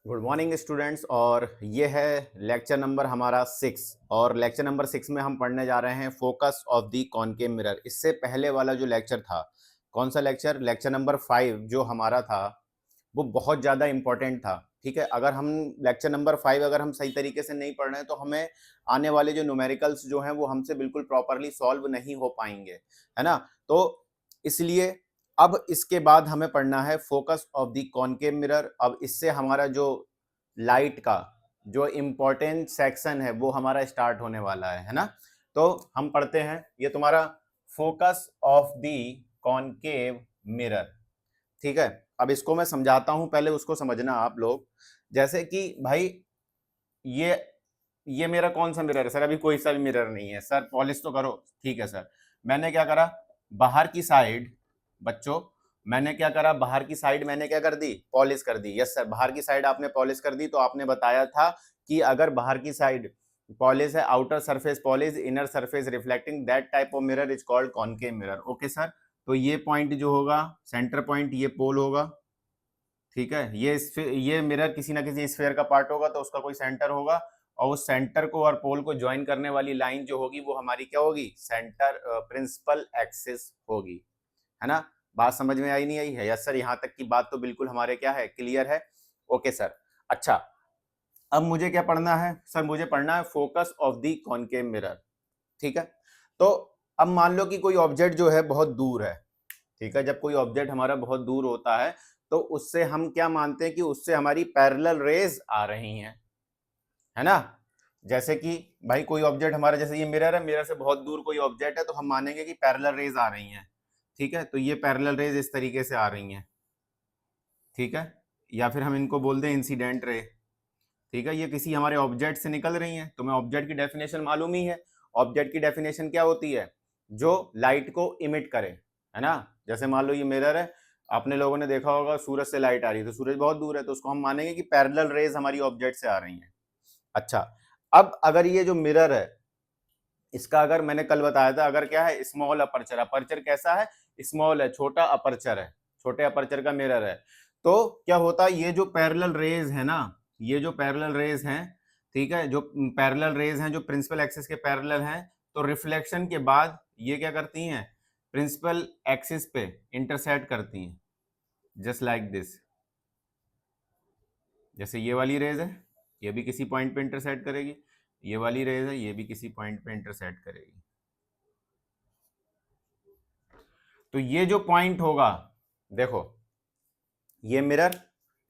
Good morning students. और ये है लेक्चर नंबर हमारा 6। और लेक्चर नंबर 6 में हम पढ़ने जा रहे हैं focus of the concave mirror. इससे पहले वाला जो लेक्चर था, कौन सा लेक्चर, लेक्चर नंबर 5 जो हमारा था, वो बहुत ज़्यादा इंपॉर्टेंट था। ठीक है, अगर हम लेक्चर नंबर 5 अगर हम सही तरीके से नहीं पढ़ रहे हैं तो हमें आने वाले जो न्यूमेरिकल्स जो हैं वो हमसे बिल्कुल प्रॉपरली सॉल्व नहीं हो पाएंगे, है ना। तो इसलिए अब इसके बाद हमें पढ़ना है focus of the concave mirror. अब इससे हमारा जो लाइट का जो इम्पोर्टेंट सेक्शन है वो हमारा स्टार्ट होने वाला है ना। तो हम पढ़ते हैं, ये तुम्हारा focus of the concave mirror. ठीक है, अब इसको मैं समझाता हूं, पहले उसको समझना आप लोग। जैसे कि भाई ये ये मेरा कौन सा मिरर है सर? अभी कोई सा भी मिरर नहीं है सर, पॉलिश तो करो। ठीक है सर, मैंने क्या करा, बाहर की साइड, बच्चों मैंने क्या करा, बाहर की साइड मैंने क्या कर दी, पॉलिश कर दी। यस सर, बाहर की साइड आपने पॉलिश कर दी। तो आपने बताया था कि अगर बाहर की साइड पॉलिश है, outer surface polish, inner surface reflecting, that type of mirror is called concave mirror. Okay sir, तो ये पॉइंट जो होगा सेंटर पॉइंट, ये पोल होगा। ठीक है, ये मिरर किसी ना किसी स्फेयर का पार्ट होगा तो उसका कोई सेंटर होगा, और उस सेंटर को और पोल को ज्वाइन करने वाली लाइन जो होगी वो हमारी क्या होगी, सेंटर प्रिंसिपल एक्सिस होगी, है ना। बात समझ में आई नहीं आई है? यस सर, यहां तक की बात तो बिल्कुल हमारे क्या है, क्लियर है। Okay sir. अच्छा, अब मुझे क्या पढ़ना है सर? मुझे पढ़ना है focus of the concave mirror. ठीक है, तो अब मान लो कि कोई ऑब्जेक्ट जो है बहुत दूर है। ठीक है, जब कोई ऑब्जेक्ट हमारा बहुत दूर होता है तो उससे हम क्या मानते हैं कि उससे हमारी पैरेलल रेज आ रही हैं, है ना। जैसे कि भाई कोई ऑब्जेक्ट हमारा, जैसे ये मिरर है, मिरर से बहुत दूर कोई ऑब्जेक्ट है तो हम मानेंगे कि पैरेलल रेज आ रही हैं। ठीक है, तो ये पैरेलल रेज इस तरीके से आ रही हैं। ठीक है, या फिर हम इनको बोल दें इंसिडेंट रे। ठीक है, ये किसी हमारे ऑब्जेक्ट से निकल रही हैं। तो मैं ऑब्जेक्ट की डेफिनेशन मालूम ही है। ऑब्जेक्ट की डेफिनेशन क्या होती है? जो लाइट को इमिट करे, है ना। जैसे मान लो ये मिरर है, आपने लोगों ने देखा होगा सूरज से लाइट आ रही है, तो सूरज बहुत दूर है तो उसको हम मानेंगे कि पैरेलल रेज हमारी ऑब्जेक्ट से आ रही हैं। अच्छा, अब अगर ये जो मिरर है, इसका अगर मैंने कल बताया था, अगर क्या है, स्मॉल अपर्चर, अपर्चर कैसा है, स्मॉल है, छोटा अपर्चर है, छोटे अपर्चर का मिरर है, तो क्या होता है, ये जो पैरेलल रेज है ना, ये जो पैरेलल रेज हैं, ठीक है, जो पैरेलल रेज हैं जो प्रिंसिपल एक्सिस के पैरेलल हैं, तो रिफ्लेक्शन के बाद ये क्या करती हैं, प्रिंसिपल एक्सिस पे इंटरसेक्ट करती हैं, जस्ट लाइक दिस। जैसे ये वाली रेज है, ये भी किसी पॉइंट पे इंटरसेक्ट करेगी, ये वाली रेज है, ये भी किसी पॉइंट पे इंटरसेक्ट करेगी। तो ये जो पॉइंट होगा, देखो ये मिरर,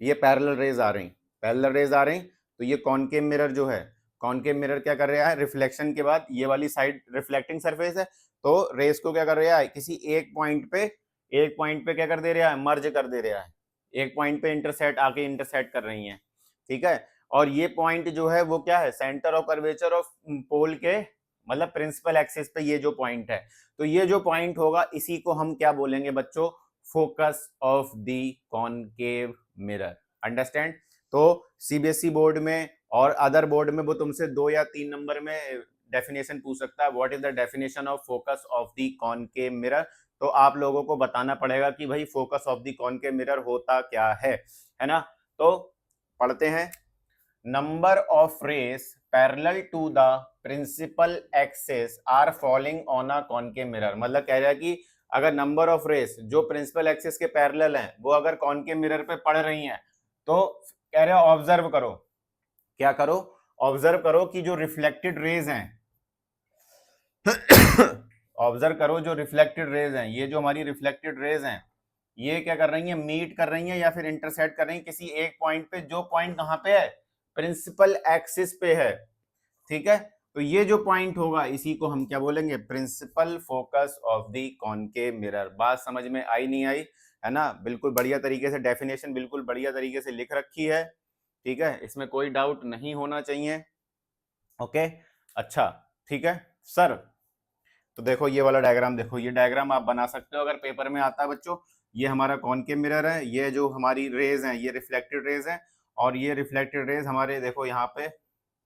ये पैरेलल रेज आ रही, पैरेलल रेज आ रही, तो ये कॉनकेव मिरर जो है, कॉनकेव मिरर क्या कर रहा है, रिफ्लेक्शन के बाद ये वाली साइड रिफ्लेक्टिंग सरफेस है, तो रेज को क्या कर रहा है, किसी एक पॉइंट पे, एक पॉइंट पे क्या कर दे रहा है, मर्ज कर दे रहा है, एक पॉइंट पे इंटरसेक्ट आके इंटरसेक्ट कर रही हैं। ठीक है, और ये पॉइंट जो है वो क्या है, सेंटर ऑफ कर्वेचर ऑफ पोल के, मतलब प्रिंसिपल एक्सिस पे ये जो पॉइंट है, तो ये जो पॉइंट होगा इसी को हम क्या बोलेंगे बच्चों, focus of the concave mirror. Understand? तो सीबीएसई बोर्ड में और अदर बोर्ड में वो तुमसे 2 या 3 नंबर में डेफिनेशन पूछ सकता है, what is the definition of focus of the concave mirror. तो आप लोगों को बताना पड़ेगा कि भाई focus of the concave mirror होता क्या है ना। तो पढ़ते हैं, number of rays parallel to the principal axis are falling on a concave mirror। मतलब कह रहा है कि अगर नंबर ऑफ रेस जो प्रिंसिपल एक्सिस के पैरेलल हैं वो अगर कॉनकेव मिरर पे पड़ रही हैं, तो कह रहे हैं ऑब्जर्व करो, क्या करो, ऑब्जर्व करो कि जो रिफ्लेक्टेड रेज हैं ऑब्जर्व करो जो रिफ्लेक्टेड रेज हैं, ये जो हमारी रिफ्लेक्टेड रेज हैं, ये क्या कर रही हैं, मीट कर रही हैं या फिर इंटरसेक्ट कर रही हैं किसी एक पॉइंट पे, जो पॉइंट कहां पे है, प्रिंसिपल एक्सिस पे है। ठीक है, तो ये जो पॉइंट होगा इसी को हम क्या बोलेंगे, principal focus of the concave mirror. बात समझ में आई नहीं आई, है ना। बिल्कुल बढ़िया तरीके से डेफिनेशन बिल्कुल बढ़िया तरीके से लिख रखी है। ठीक है, इसमें कोई डाउट नहीं होना चाहिए। ओके, अच्छा ठीक है सर। तो देखो ये वाला डायग्राम, देखो ये डायग्राम आप बना सकते हो अगर पेपर में आता है बच्चों। ये हमारा कॉनकेव मिरर है, ये जो हमारी रेज हैं ये रिफ्लेक्टेड रेज हैं, और ये रिफ्लेक्टेड रेज हमारे देखो यहाँ पे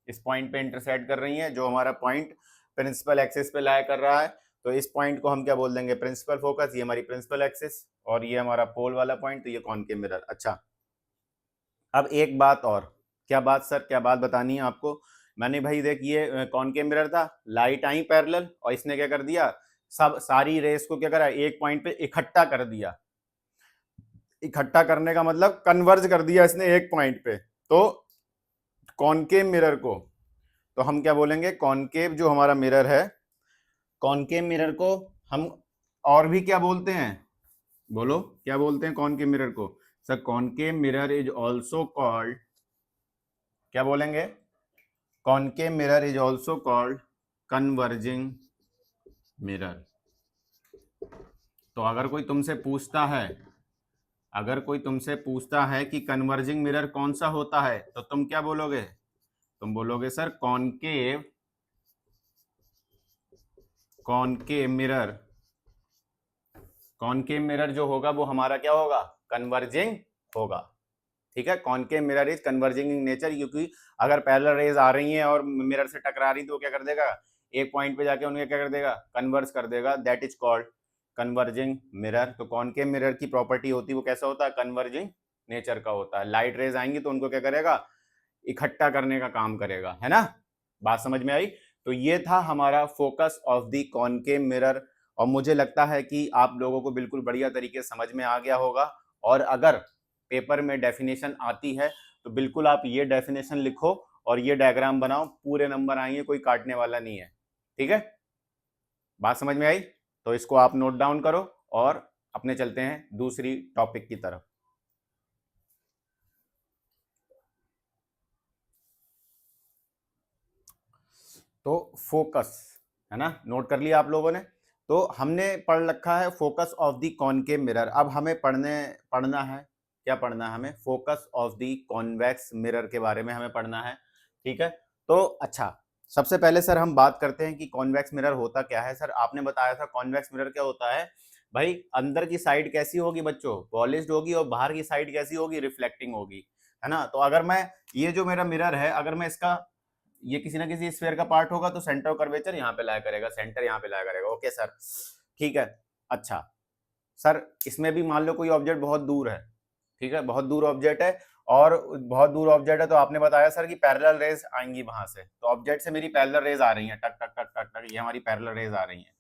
इस पॉइंट पे इंटरसेक्ट कर रही हैं, जो हमारा पॉइंट प्रिंसिपल एक्सिस पे लाई कर रहा है। तो इस पॉइंट को हम क्या बोल देंगे, प्रिंसिपल फोकस, ये हमारी प्रिंसिपल एक्सिस, और ये हमारा पोल वाला पॉइंट, तो ये कॉनकेव मिरर। अच्छा, अब एक बात और, क्या बात सर, क्या बात बतानी है आपको? मैंने भाई देख ये कॉनकेव मिरर था, लाइट आई पैरेलल और इसने क्या कर दिया, सब सारी रेस को क्या करा, एक पॉइंट पे इकट्ठा कर दिया। इकट्ठा करने का मतलब कन्वर्ज कर दिया इसने एक पॉइंट पे। तो कॉनकेव मिरर को तो हम क्या बोलेंगे, कॉनकेव जो हमारा मिरर है, कॉनकेव मिरर को हम और भी क्या बोलते हैं, बोलो क्या बोलते हैं कॉनकेव मिरर को? Sir concave mirror is also called, क्या बोलेंगे, concave mirror is also called converging mirror. तो अगर कोई तुमसे पूछता है कि कन्वर्जिंग मिरर कौन सा होता है, तो तुम क्या बोलोगे? तुम बोलोगे sir concave, concave mirror, concave mirror जो होगा वो हमारा क्या होगा, कन्वर्जिंग होगा। ठीक है, concave mirror is converging in nature, क्योंकि अगर पैरेलल रेज आ रही हैं और मिरर से टकरा रही तो वो क्या कर देगा, एक पॉइंट पे जाके उन्हें क्या कर देगा, कन्वर्ज कर देगा। That is called converging mirror. तो कॉनकेव मिरर की प्रॉपर्टी होती है वो कैसा होता है, कन्वर्जिंग नेचर का होता है। लाइट रेज आएंगी तो उनको क्या करेगा, इकट्ठा करने का काम करेगा, है ना? बात समझ में आई? तो ये था हमारा focus of the concave mirror, और मुझे लगता है कि आप लोगों को बिल्कुल बढ़िया तरीके से समझ में आ गया होगा। और अगर पेपर में डेफिनेशन आती है तो बिल्कुल आप ये डेफिनेशन लिखो और ये डायग्राम बनाओ, पूरे नंबर आएंगे, कोई काटने वाला नहीं है। ठीक है, बात समझ में आई? तो इसको आप नोट डाउन करो और अपने चलते हैं दूसरी टॉपिक की तरफ। तो फोकस, है ना, नोट कर लिया आप लोगों ने? तो हमने पढ़ रखा है focus of the concave mirror. अब हमें पढ़ना है, क्या पढ़ना है हमें, focus of the convex mirror के बारे में हमें पढ़ना है। ठीक है, तो अच्छा, सबसे पहले सर हम बात करते हैं कि कॉन्वेक्स मिरर होता क्या है। सर आपने बताया था कॉन्वेक्स मिरर क्या होता है भाई, अंदर की साइड कैसी होगी बच्चों, पॉलिश्ड होगी, और बाहर की साइड कैसी होगी, रिफ्लेक्टिंग होगी, है ना? तो अगर मैं, ये जो मेरा मिरर है, अगर मैं इसका, ये किसी ना किसी स्फीयर का पार्ट होगा तो सेंटर ऑफ कर्वेचर यहाँ पे लाया करेगा, सेंटर यहाँ पे लाया करेगा। ओके सर, ठीक है। अच्छा सर, इसमें भी मान लो कोई ऑब्जेक्ट बहुत दूर है, ठीक है, बहुत दूर ऑब्जेक्ट है, और बहुत दूर ऑब्जेक्ट है, तो आपने बताया सर कि पैरेलल रेज आएंगी वहां से, तो ऑब्जेक्ट से मेरी पैरेलल रेज आ रही है, टक टक टक टक टक, ये हमारी पैरेलल रेज आ रही है।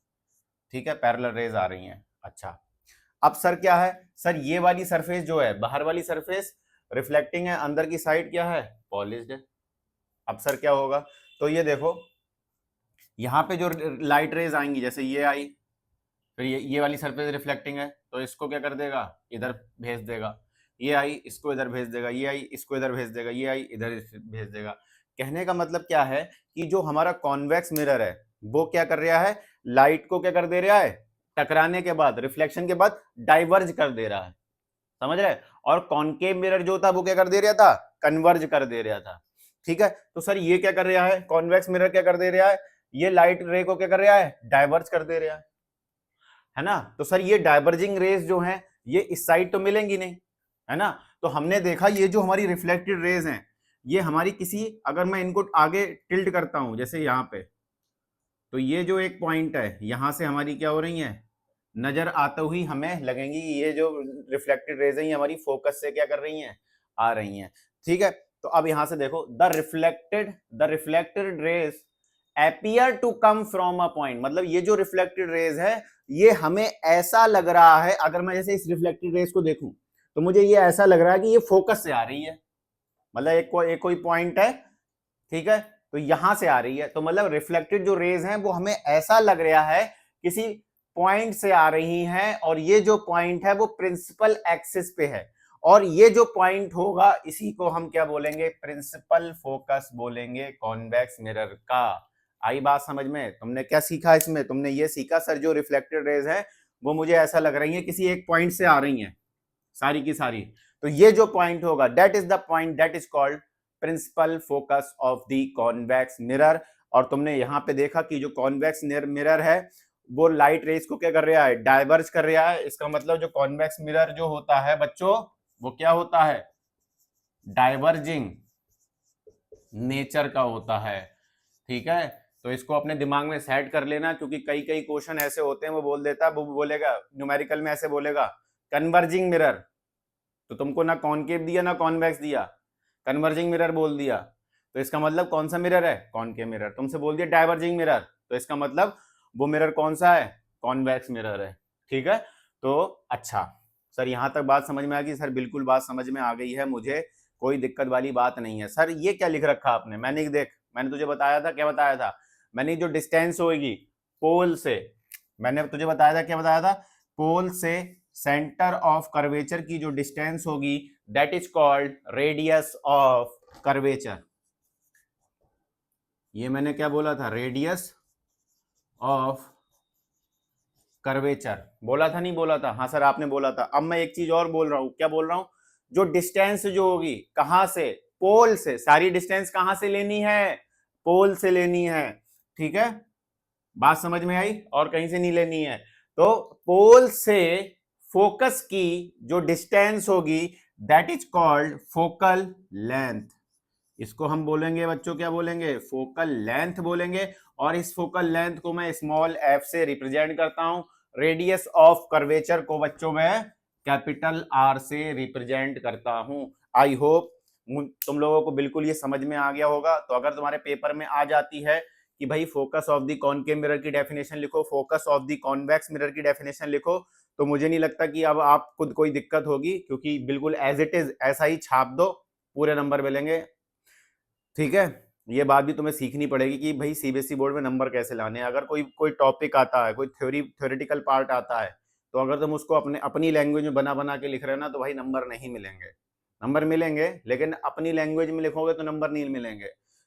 ठीक है, पैरेलल रेज आ रही है। अच्छा, अब सर क्या है, सर ये वाली सरफेस जो है, बाहर वाली सरफेस रिफ्लेक्टिंग है, अंदर की साइड क्या है, पॉलिश्ड है। अब सर क्या होगा, तो ये देखो, यहाँ पे जो लाइट रेज आएंगी, जैसे ये आई, फिर ये वाली सरफेस रिफ्लेक्टिंग है, तो इसको क्या कर देगा, इधर भेज देगा। ये आई, इसको इधर भेज देगा, ये आई, इसको इधर भेज देगा, ये आई, इधर भेज देगा। कहने का मतलब क्या है कि जो हमारा कॉन्वेक्स मिरर है वो क्या कर रहा है, लाइट को क्या कर दे रहा है, टकराने के बाद, रिफ्लेक्शन के बाद डाइवर्ज कर दे रहा है, समझ रहे? और कॉनकेव मिरर जो था वो क्या कर दे रहा था, कन्वर्ज कर दे रहा था। ठीक है, तो सर ये क्या कर रहा है, कॉन्वेक्स मिरर क्या कर दे रहा है, ये लाइट रे को क्या कर रहा है, डाइवर्ज कर दे रहा है ना? तो सर ये डाइवर्जिंग रेज जो हैं ये इस साइड तो मिलेंगी नहीं, है ना? तो हमने देखा ये जो हमारी रिफ्लेक्टेड रेज हैं, ये हमारी किसी, अगर मैं इनको आगे टिल्ट करता हूं जैसे यहां पे, तो ये जो एक पॉइंट है यहां से हमारी क्या हो रही है, नजर आते हुई हमें लगेंगी, ये जो रिफ्लेक्टेड रेज है हमारी फोकस से क्या कर रही हैं, आ रही हैं। ठीक है, तो अब यहां से देखो, the reflected rays appear to come from a point, मतलब ये जो रिफ्लेक्टेड रेज है ये हमें ऐसा लग रहा है, अगर मैं जैसे इस रिफ्लेक्टेड रेज को देखूं तो मुझे ये ऐसा लग रहा है कि ये फोकस से आ रही है, मतलब एक कोई पॉइंट है, ठीक है, तो यहां से आ रही है, तो मतलब रिफ्लेक्टेड जो रेज हैं वो हमें ऐसा लग रहा है किसी पॉइंट से आ रही हैं, और ये जो पॉइंट है वो प्रिंसिपल एक्सिस पे है, और ये जो पॉइंट होगा इसी को हम क्या बोलेंगे, प्रिंसिपल फोकस बोलेंगे कॉन्वेक्स मिरर का। आई बात समझ में? तुमने क्या सीखा इसमें, तुमने ये सीखा सर जो रिफ्लेक्टेड रेज है वो मुझे ऐसा लग रही है किसी एक पॉइंट से आ रही हैं सारी की सारी, तो ये जो पॉइंट होगा that is the point that is called principal focus of the convex mirror. और तुमने यहां पे देखा कि जो कॉन्वेक्स मिरर है वो लाइट रेज को क्या कर रहा है, डाइवर्ज कर रहा है। इसका मतलब जो कॉन्वेक्स मिरर जो होता है बच्चों वो क्या होता है, डाइवर्जिंग नेचर का होता है। ठीक है, तो इसको अपने दिमाग में सेट कर लेना, क्योंकि कई कई क्वेश्चन ऐसे होते हैं वो बोल देता है, वो बोलेगा न्यूमेरिकल में ऐसे बोलेगा कन्वर्जिंग मिरर, तो तुमको ना कॉनकेव दिया ना कॉन्वेक्स दिया, कन्वर्जिंग मिरर बोल दिया तो इसका मतलब कौन सा मिरर है, कॉनकेव मिरर। तुमसे बोल दिया डाइवर्जिंग मिरर तो इसका मतलब वो मिरर कौन सा है, कॉन्वेक्स मिरर है। ठीक है, तो अच्छा सर यहां तक बात समझ में आ गई। सर बिल्कुल बात समझ में आ गई है, मुझे कोई दिक्कत वाली बात नहीं है। सर ये क्या लिख रखा आपने, मैंने देख मैंने तुझे बताया था, क्या बताया था मैंने, जो डिस्टेंस होगी पोल से, मैंने तुझे बताया था, क्या बताया था, पोल से सेंटर ऑफ कर्वेचर की जो डिस्टेंस होगी that is called radius of curvature. ये मैंने क्या बोला था, रेडियस ऑफ कर्वेचर बोला था, नहीं बोला था? हाँ सर आपने बोला था। अब मैं एक चीज और बोल रहा हूं, क्या बोल रहा हूं, जो डिस्टेंस जो होगी कहां से, पोल से, सारी डिस्टेंस कहां से लेनी है, पोल से लेनी है। ठीक है, बात समझ में आई, और कहीं से नहीं लेनी है। तो पोल से फोकस की जो डिस्टेंस होगी that is called focal length. इसको हम बोलेंगे बच्चों, क्या बोलेंगे, फोकल लेंथ बोलेंगे। और इस फोकल लेंथ को मैं स्मॉल एफ से रिप्रेजेंट करता हूं, रेडियस ऑफ कर्वेचर को बच्चों में कैपिटल आर से रिप्रेजेंट करता हूं। आई होप तुम लोगों को बिल्कुल ये समझ में आ गया होगा। तो अगर तुम्हारे पेपर में आ जाती है कि भाई focus of the concave mirror की डेफिनेशन लिखो, focus of the convex mirror की डेफिनेशन लिखो, तो मुझे नहीं लगता कि अब आप खुद कोई दिक्कत होगी, क्योंकि बिल्कुल एज इट इज ऐसा ही छाप दो, पूरे नंबर मिलेंगे। ठीक है, ये बात भी तुम्हें सीखनी पड़ेगी कि भाई सीबीएसई बोर्ड में नंबर कैसे लाने हैं। अगर कोई कोई टॉपिक आता है, कोई थ्योरेटिकल पार्ट आता है, तो अगर तुम उसको अपनी लैंग्वेज में बना बना के लिख रहे हो ना, तो भाई नंबर नहीं मिलेंगे। नंबर मिलेंगे लेकिन अपनी लैंग्वेज में लिखोगे तो नंबर नहीं मिलेंगे।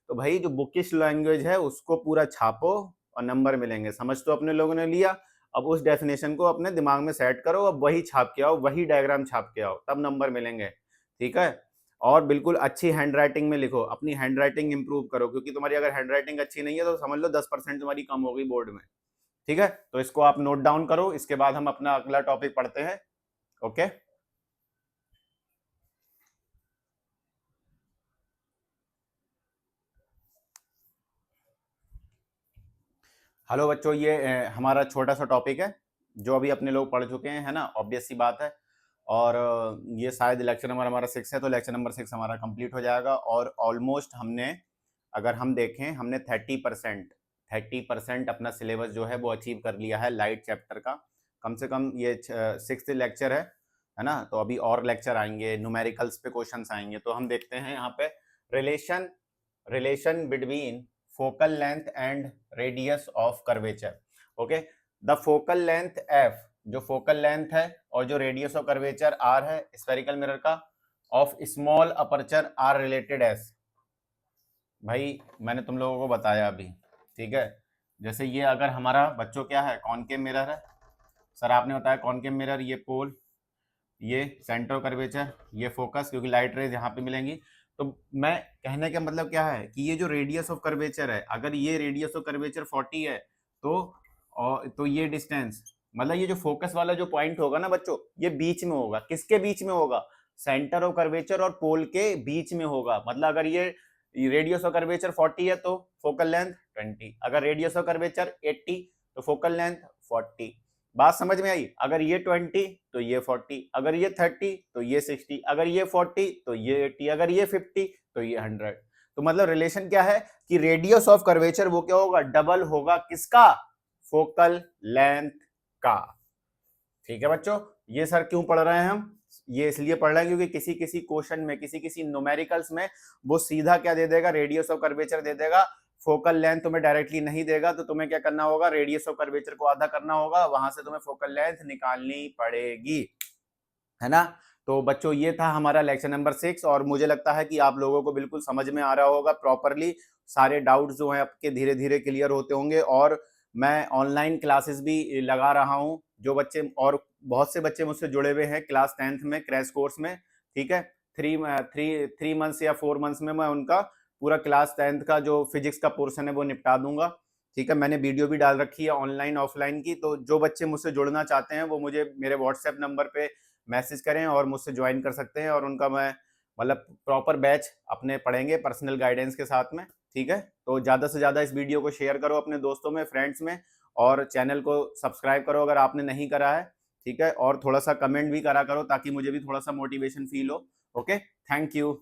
तो भाई जो बुकिश लैंग्वेज है उसको पूरा छापो और नंबर मिलेंगे। समझ तो अपने लोगों ने लिया, अब उस डेफिनेशन को अपने दिमाग में सेट करो, अब वही छाप के आओ, वही डायग्राम छाप के आओ, तब नंबर मिलेंगे। ठीक है, और बिल्कुल अच्छी हैंड राइटिंग में लिखो, अपनी हैंड राइटिंग इंप्रूव करो, क्योंकि तुम्हारी अगर हैंड राइटिंग अच्छी नहीं है तो समझ लो 10% तुम्हारी कम हो गई बोर्ड में। ठीक है, तो इसको आप नोट डाउन करो, इसके बाद हम अपना अगला टॉपिक पढ़ते हैं। ओके, हेलो बच्चों, ये हमारा छोटा सा टॉपिक है जो अभी अपने लोग पढ़ चुके हैं, है ना, ऑब्वियस सी बात है। और ये शायद लेक्चर नंबर हमारा 6 है, तो लेक्चर नंबर 6 हमारा कंप्लीट हो जाएगा। और ऑलमोस्ट हमने, अगर हम देखें, हमने 30% अपना सिलेबस जो है वो अचीव कर लिया है लाइट चैप्टर का। कम से कम ये 6th लेक्चर है ना। तो अभी और लेक्चर आएंगे, न्यूमेरिकल्स पे क्वेश्चंस आएंगे। तो हम देखते हैं यहाँ पे relation relation between focal length and radius of curvature. Okay, the focal length F, जो फोकल लेंथ है, और जो रेडियस ऑफ कर्वेचर आर है स्फेरिकल मिरर का, of small aperture are related as. भाई मैंने तुम लोगों को बताया अभी, ठीक है। जैसे ये अगर हमारा बच्चों क्या है, कॉनकेव मिरर है, सर आपने बताया कॉनकेव मिरर, ये पोल, ये सेंटर कर्वेचर, ये फोकस, क्योंकि लाइट रेज यहाँ पे मिलेंगी। तो मैं कहने का मतलब क्या है कि ये जो रेडियस ऑफ कर्वेचर है, अगर ये रेडियस ऑफ कर्वेचर 40 है, तो ये डिस्टेंस, मतलब ये जो फोकस वाला जो पॉइंट होगा ना बच्चों, ये बीच में होगा। किसके बीच में होगा, सेंटर ऑफ कर्वेचर और पोल के बीच में होगा। मतलब अगर ये रेडियस ऑफ कर्वेचर 40 है तो फोकल लेंथ 20, अगर रेडियस ऑफ कर्वेचर 80 तो फोकल लेंथ 40। बात समझ में आई? अगर ये 20 तो ये 40, अगर ये 30 तो ये 60, अगर ये 40 तो ये 80, अगर ये 50 तो ये 100। तो मतलब रिलेशन क्या है कि रेडियस ऑफ कर्वेचर वो क्या होगा, डबल होगा किसका, फोकल लेंथ का। ठीक है बच्चों, ये सर क्यों पढ़ रहे हैं हम, ये इसलिए पढ़ रहे हैं क्योंकि किसी किसी क्वेश्चन में, किसी किसी न्यूमेरिकल्स में वो सीधा क्या दे देगा, रेडियस ऑफ कर्वेचर दे देगा, फोकल लेंथ तुम्हें डायरेक्टली नहीं देगा। तो तुम्हें क्या करना होगा, रेडियस ऑफ कर्वेचर को आधा करना होगा, वहां से तुम्हें फोकल लेंथ निकालनी पड़ेगी, है ना। तो बच्चों ये था हमारा लेक्चर नंबर 6, और मुझे लगता है कि आप लोगों को बिल्कुल समझ में आ रहा होगा प्रॉपरली। सारे डाउट्स जो हैं आपके धीरे धीरे क्लियर होते होंगे। और मैं ऑनलाइन क्लासेस भी लगा रहा हूं, जो बच्चे, और बहुत से बच्चे मुझसे जुड़े हुए हैं क्लास 10th में क्रैश कोर्स में। ठीक है, 3 मंथ्स या 4 मंथ्स में मैं उनका पूरा क्लास 10th का जो फिजिक्स का पोर्शन है वो निपटा दूंगा। ठीक है, मैंने वीडियो भी डाल रखी है ऑनलाइन ऑफलाइन की। तो जो बच्चे मुझसे जुड़ना चाहते हैं वो मुझे मेरे व्हाट्सएप नंबर पे मैसेज करें और मुझसे ज्वाइन कर सकते हैं, और उनका मैं मतलब प्रॉपर बैच अपने पढ़ेंगे पर्सनल गाइडेंस के साथ में। ठीक है, तो ज़्यादा से ज़्यादा इस वीडियो को शेयर करो अपने दोस्तों में, फ्रेंड्स में, और चैनल को सब्सक्राइब करो अगर आपने नहीं करा है। ठीक है, और थोड़ा सा कमेंट भी करा करो ताकि मुझे भी थोड़ा सा मोटिवेशन फील हो। Okay, thank you.